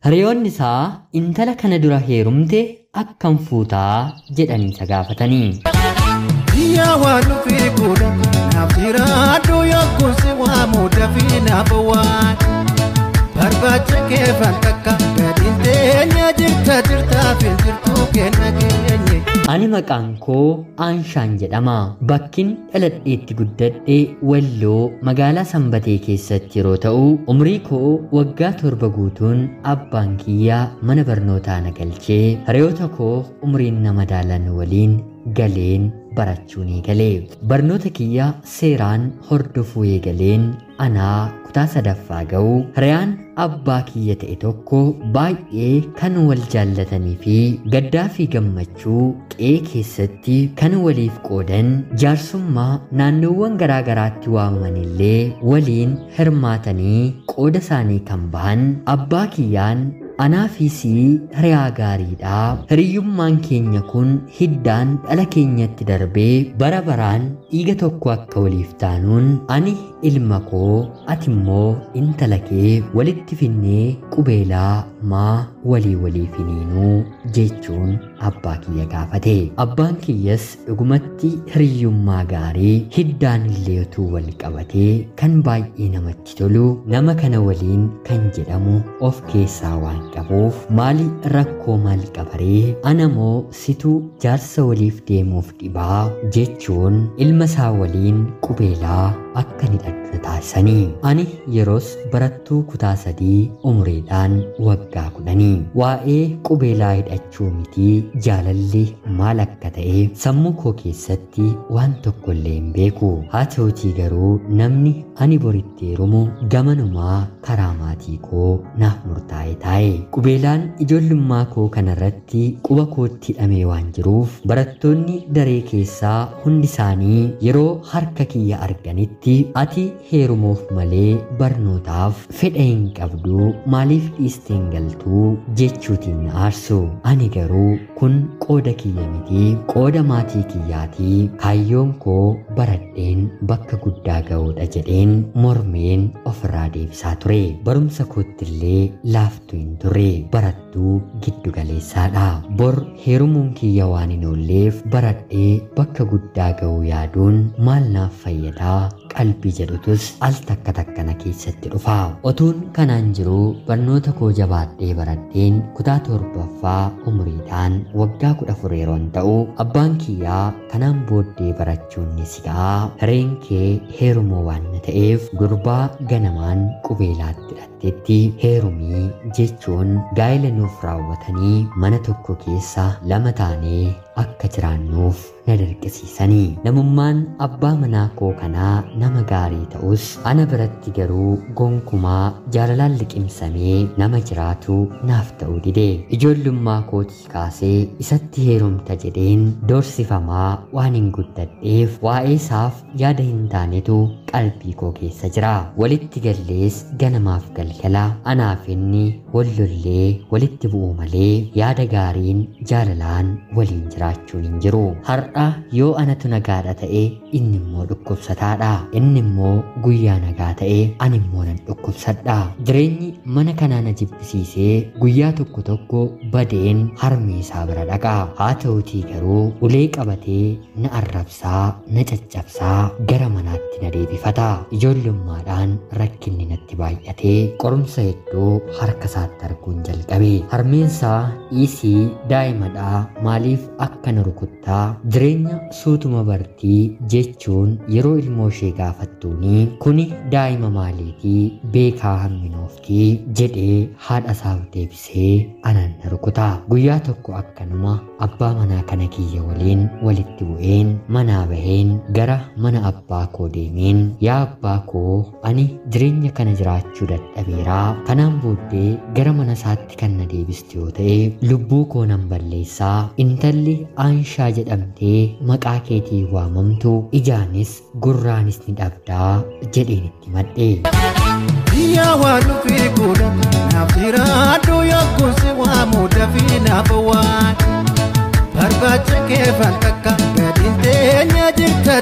Hiriyoonni isaa intala kana dura heerumte akkam fuutaa jedhanii isa gaafatanii. Yaa waan fi godha naaf jiraadhu yookuun si waamu dafii naaf waan barbaacha kee fantakka gadiin teenya jirta fi jirtuu kenna keenye. Ani maqaan koo Aanshaan jedhama. Bakkin dhaladheetti guddadhe Walloo magaalaa Sanbatee keessatti yeroo ta'u umrii koo waggaa 7 guutuun abbaan kiyyaa mana barnootaa na galchee hiriyoota koo umriin nama daalan waliin galeen barachuun eegalee barnoota kiyyaa seeraan hordofuu eegaleen anaa kutaa 3ffaa ga'u hiriyaan abbaa kiyya ta'e tokko baay'ee kan wal jaallatanii fi gaddaa fi gammachuu qe'ee keessatti kan waliif qoodan jaarsummaa naannoowwan garaa garaatti waamamanillee waliin hirmaatanii qooda isaanii kan bahan abbaa kiyyaan anaafis hiriyaa gaariidha. Hiriyyummaan keenya kun hiddaan dhala keenyatti darbee bara baraan dhiiga tokko akka waliif taanuun ani ilma koo ati immoo intala kee walitti finnee qubeelaa maa waliif hiniinuu jechuun abbaa kiyya gaafate. Abbaan kiyyas dhugumatti hiriyyummaa gaarii hiddaan illee utuu wal qabatee kan baay'ee namatti tolu nama kana waliin kan jedhamu of keessaa waan qabuuf maali rakkoo maal qabaree ana moo situ jaarsa waliif deemuuf dhibaa jechuun ilma isaa waliin qubeelaa akka ni dhadhu taasisanii. Ani yeroos barattuu kutaa 3 umriidhaan waggaa 10 waa'ee qubeelaa hidhachuu miti jaalalli maal akka ta'e sammuu koo keessatti waan tokko illee hin beeku. Haa ta'utii garuu namni ani boritti heerumu gamanumaa karaa maatii koo naaf murtaa'e taa'e. Qubeelaan ijoollummaa koo kanarratti quba kootti hidhamee waan jiruuf barattoonni daree keessaa hundi isaanii yeroo harka kiyya arganitti ati heerumuuf malee barnootaaf fedha hin qabdu maaliif dhiisteen galtuu jechuutiin na aarsu. Ani garuu kun qooda kiyya miti qooda maatii kiyyaatii kaayyoon koo baradheen bakka guddaa ga'uudha jedheen mormeen ofirraa deebisaa ture. Barumsa koottillee laaftuu hin turre barattuu giddu galeessaadha. Bor heerumuun kiyya waan hin oolleef baradhee bakka guddaa ga'uu yaaduun maal naaf fayyadaa qalbii jedhutus al takka takkana keessatti dhufa. Otuun kanaan jiru barnoota koo jabaadhee baradheen kutaa 7ffaa umriidhaan waggaa 14 yeroon ta'u abbaan kiyyaa kanaan booddee barachuun ni sigaa hireen kee heerumoo waan ta'eef gurbaa ganamaan qubeelaatti hidhatteetti heerumii jechuun gaa'ela nuuf raawwatanii mana tokko keessa 2 taanee akka jiraannuuf na dirqisiisanii. Namummaan abbaa manaa koo kanaa nama gaarii ta'us ana biratti garuu gonkumaa jaalalaan liqimsamee nama jiraatu naaf ta'uu dide. Ijoollummaa kootii kaasee isatti heerumta jedheen doorsifamaa waan hin guddadheef waa'ee isaaf yaada hin taanetu qalbii koo keessa jira. Walitti gallees ganamaaf galgala anaaf inni wallollee walitti bu'u malee yaada gaariin jaalalaan waliin jiraachuun hin jiru. Har'a yoo anatu nagaadha ta'e inni immoo dhukkubsataadha. Inni immoo guyyaa nagaa ta'e ani immoo nan dhukkubsadha. Jireenyi mana kanaa na jibbisiisee guyyaa tokko tokko badeen harmee isaa bira dhaqa. Haa ta'utii garuu ulee qabatee na arrabsaa na caccabsaa gara manaatti na deebifata. Ijoollummaadhaan rakkinni natti baay'atee qorumsa hedduu harka isaatti arguun jalqabe. Harmeensaa dhiisii daa'imadhaa maaliif akka na rukuttaa jireenya suutuma bartii jechuun yeroo ilmoo ishee gaafattuuni kuni daa'ima maaliitii beekaa hamminooftii jedhee haadha isaaf deebisee anaan na rukuta. Guyyaa tokko akkanuma abbaa manaa kana kiyya waliin walitti bu'een manaa baheen gara mana abbaa koo deemeen yaa abbaa koo ani jireenya kana jiraachuu dadhabeeraa kanaan booddee gara mana isaatti kan na deebistu yoo ta'e lubbuu koo nan balleessaa intalli Aanshaa jedhamtee maqaa keetii waamamtu ijaanis gurraanis ni dhabdaa jedheen itti madhe. Yaa waan fi godha naaf jiraadhu yookuun si waamu dafii naaf waan barbaacha kee fantakka gadiin teenya jirta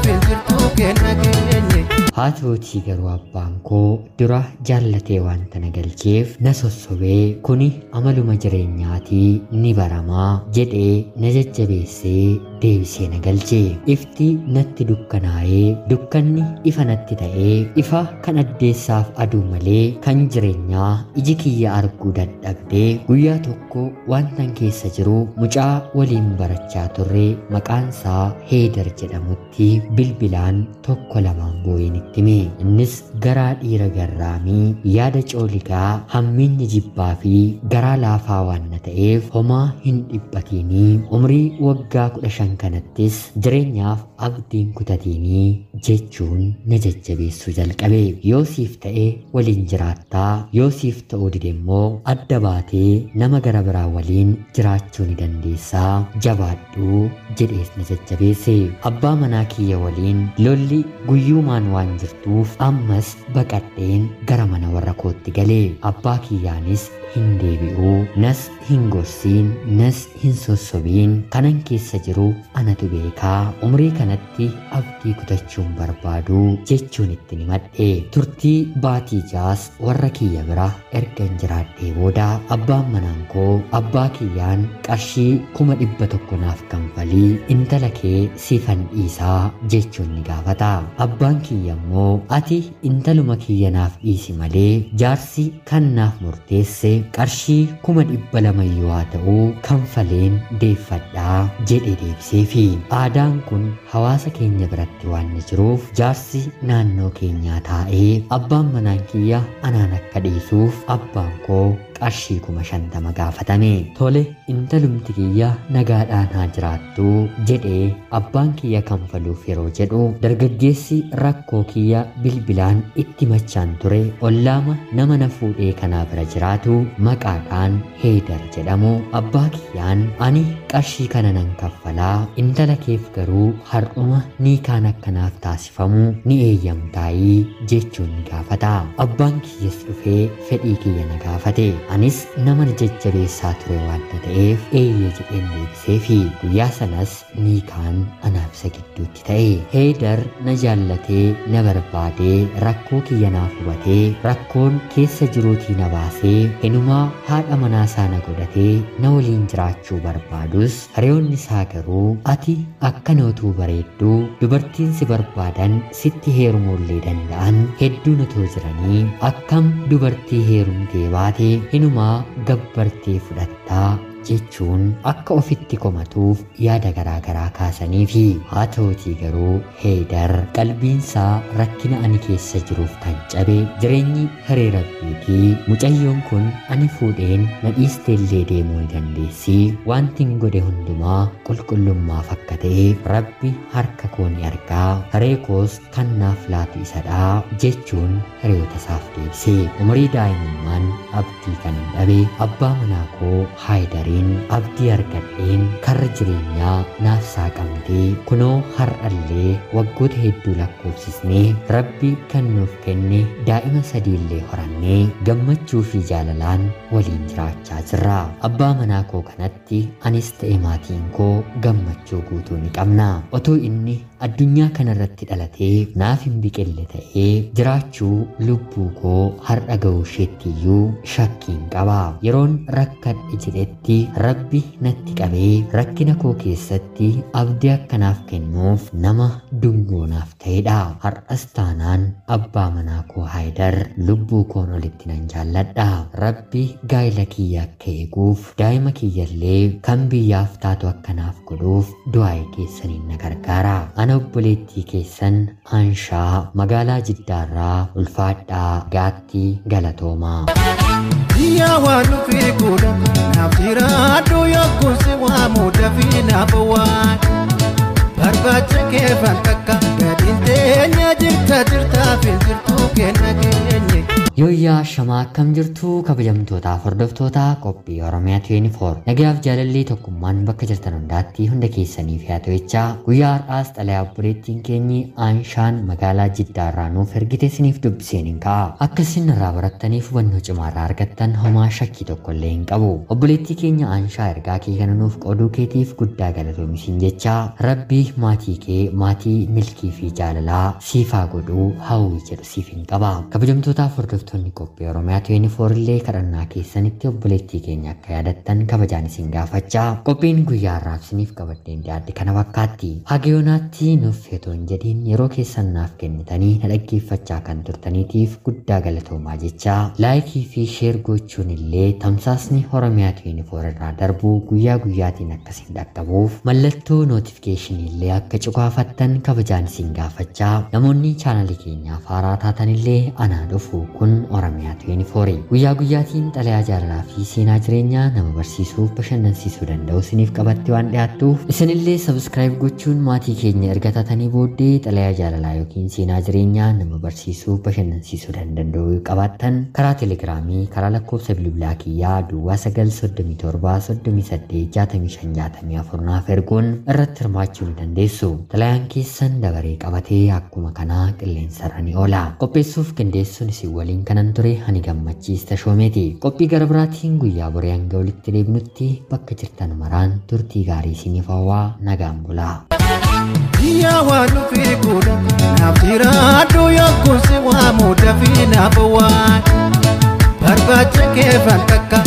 fi jirtuu kenna keenye. haa ta'uutii garuu abbaan koo dura jaallatee wanta na galcheef na sossobee kuni amaluma jireenyaatii ni baramaa jedhee na jajjabeessee deebisee na galche. Ifti natti dukkanaa'ee dukkanni ifa natti ta'ee ifa kan addeessaaf aduu malee kan jireenyaa iji kiyya arguu dadhabdee guyyaa tokko wantan keessa jiru mucaa waliin barachaa turre maqaansaa Heedar jedhamutti bilbilaan tokko lamaan boo'een itti hime. Innis garaa dhiira garraamii yaada cooligaa hamminni jibbaa fi garaa laafaa waan na ta'eef homaa hin dhiphatinii umrii waggaa 15 kanattis jireenyaaf abdiin kutatinii jechuun na jajjabeessuu jalqabe. Yoo siif ta'e waliin jiraattaa yoo siif ta'uu dide immoo adda baatee nama gara biraa waliin jiraachuu ni dandeessaa jabaadhu jedhees na jajjabeesse. Abbaa manaa kiyya waliin lolli guyyuumaan waan jirtuuf ammas baqadheen gara mana warra kootti galee abbaa kiyyaanis hin deebi'uu nas hin gorsiin nas hin sossobiin kanan keessa jiru anatu beekaa umrii kanatti abdii kutachuun barbaadu jechuun itti himadhe. Turtii baatii jaas warra kiyya bira ergan jiraadhee booda abbaan manaan koo abbaa kiyyaan qarshii 100 naaf kanfalii intala kee siifan dhiisaa jechuun ni gaafata. Abbaan kiyya immoo ati intaluma kiyya naaf dhiisi malee jaarsi kan naaf murteesse qarshii 200 yoo ta'u kanfaleen deeffadhaa jedhee deebiseefi. Aadaan kun hawaasa keenya biratti waan jiruuf jaarsi naannoo keenyaa taa'ee abbaan manaa kiyya anaan akka dhiisuuf abbaan koo qarshii 50 gaafatame. Tole intalumti kiyya nagaadhaan haa jiraattu jedhee abbaan kiyya kanfaluuf yeroo jedhu dargaggeessi rakkoo kiyya bilbilaan itti machaan ture ollaama nama na fuudhee kanaa bira jiraatu maqaadhaan Heedar jedhamu abbaa kiyyaan ani qarshii kana nan kaffalaa intala keef garuu har'uma ni kaan akkanaaf taasifamu ni eeyyamtaayii jechuun ni gaafata. Abbaan kiyyas dhufee fedhii kiyya na gaafate. Anis nama na jajjabeessaa ture waan ta'eef eeyyee jedheen deebiseefi guyyaa sanas ni kaan anaaf isa gidduutti ta'e. Heedar na jaallatee na barbaadee rakkoo kiyya naaf hubatee rakkoon keessa jiruutii na baasee inumaa haadha manaa isaa na godhatee na waliin jiraachuu barbaadus hiriyoonni isaa garuu ati akkana utuu bareedduu dubartiin si barbaadan sitti heerumuullee danda'an hedduun utoo jiranii akkam dubartii heerumtee baate inumaa gabbartee fudhattaa jechuun akka ofitti komatuuf yaada garaa kaasanii fi haa ta'uutii garuu Heedar qalbiinsaa rakkina ani keessa jiruuf kan cabe jireenyi hiree rabbiitii mucayyoon kun ani fuudheen na dhiisteellee deemuu ni dandeessi wanti hin godhe hundumaa qulqullummaaf akka ta'e rabbi harka koo ni argaa hiree koos kan naaf laatu isadhaa jechuun hiriyoota isaaf deebise. Umurii daa'imummaan abdii kan hin dhabe abbaa manaa koo Heedar abdii argadheen karra jireenyaa naaf saaqamtee kunoo har'allee waggoota hedduu lakkoofsisnee rabbi kan nuuf kenne daa'ima 3 illee horannee gammachuu fi jaalalaan waliin jiraachaa jirra. Abbaa manaa koo kanatti anis ta'e maatiin koo gammachuu guutuu ni qabna. Otoo inni addunyaa kanarratti dhalatee naaf hin biqille ta'ee jiraachuu lubbuu koo har'a ga'uu isheettiyyuu shakkiin qaba. Yeroon rakkadhe jedhetti rabbi natti qabee rakkina koo keessatti abdii akkanaaf kennuuf nama dungoonaaf ta'edha. Har'as taanaan abbaa manaa koo Heedar lubbuu koon olitti nan jaalladha. Rabbi gaa'ila kiyya akka eeguuf daa'ima kiyyallee kan biyyaaf taatu akkanaaf godhuuf du'aa'ee keessaniin na gargaara. Ana obboleettii keessan Anshaa magaalaa Jiddaarraa ulfaadhaa gaatti galatoomaa. Yaa waan dhufee godha naaf jiraadhu yookuun si waamu dafii naaf waan barbaacha keefan takka gadiin teenya jirta fi jirtuu kenna keenye. Yoyyaa shamaa akkam jirtu kabajamtoota hordoftoota qophii Oromiyaa 24 nagaaf jaalallee tokkummaan bakka jirtan hundaatti hunda keessaniif haa ta'u jecha guyyaa har'aas xalayaa obboleettiin keenyi Aanshaan magaalaa Jiddaarraa nuuf ergite isiniif dubbiseen hin ka'a. Akka isin irraa barattaniif hubannoo cimaarraa argattan homaa shakkii tokkollee hin qabu. Obboleettii keenya Aanshaa ergaa kee kana nuuf qooduu keetiif guddaa galatoomi jecha Rabbi maatii kee maatii milkii fi jaalalaa siifaa godhuu hawwii jedhu siif hin qaba. Kabajamtootaaf hordoftoonni qophii Oromiyaa 24 illee kadhannaa keessanitti obboleettii keenya akka yaadattan kabajaan isin gaafachaa. Qophiin guyyaa har'aaf isiniif qabadheen dhiyaadde kana fakkaatti. Haga yoonaatti nuuf feetoon jedhiin yeroo keessan naaf kennitanii na dhaggeeffachaa kan turtaniitiif guddaa galatoomaa jecha laayikii fi sheer gochuun illee tamsaasni Oromiyaa 24 irraa darbu guyyaa guyyaatiin akkasiin dhaqqabuuf mallattoo notifikashinii illee akka cuqaafattan kabajaan isin gaafachaa. Namoonni chaanalii keenyaaf haaraa taatan illee anaa dhufu kun Oromiyaa 24 guyyaa guyyaatiin xalayaa jaalalaa fi seenaa jireenyaa nama barsiisuuf bashannansiisuu danda'u isiniif qabattee waan dhiyaattuuf isinillee sabskiraayib gochuun maatii keenya erga taatanii booddee xalayaa jaalalaa yookiin seenaa jireenyaa nama barsiisuuf bashannansiisuu danda'u qabaattan karaa teelegiraamii karaa lakkoofsa bilbilaa kiyyaa duwwaa 937 naaf erguun irratti hirmaachuu ni dandeessu. Xalayaan keessan dabaree qabatee akkuma kanaa qilleensarra ni oola. Qopheessuuf qindeessuun isin waliin kanan ture ani gammachiista shoomeeti. Qophii gara biraatiin guyyaa boree hanga walitti deebinutti bakka jirtan maraan turtii gaarii isiniif hawwaa nagaan bulaa. Yaa waan nufi godha naaf jiraadhu yookuun si waamu dafii naaf waan barbaacha kee fan takka.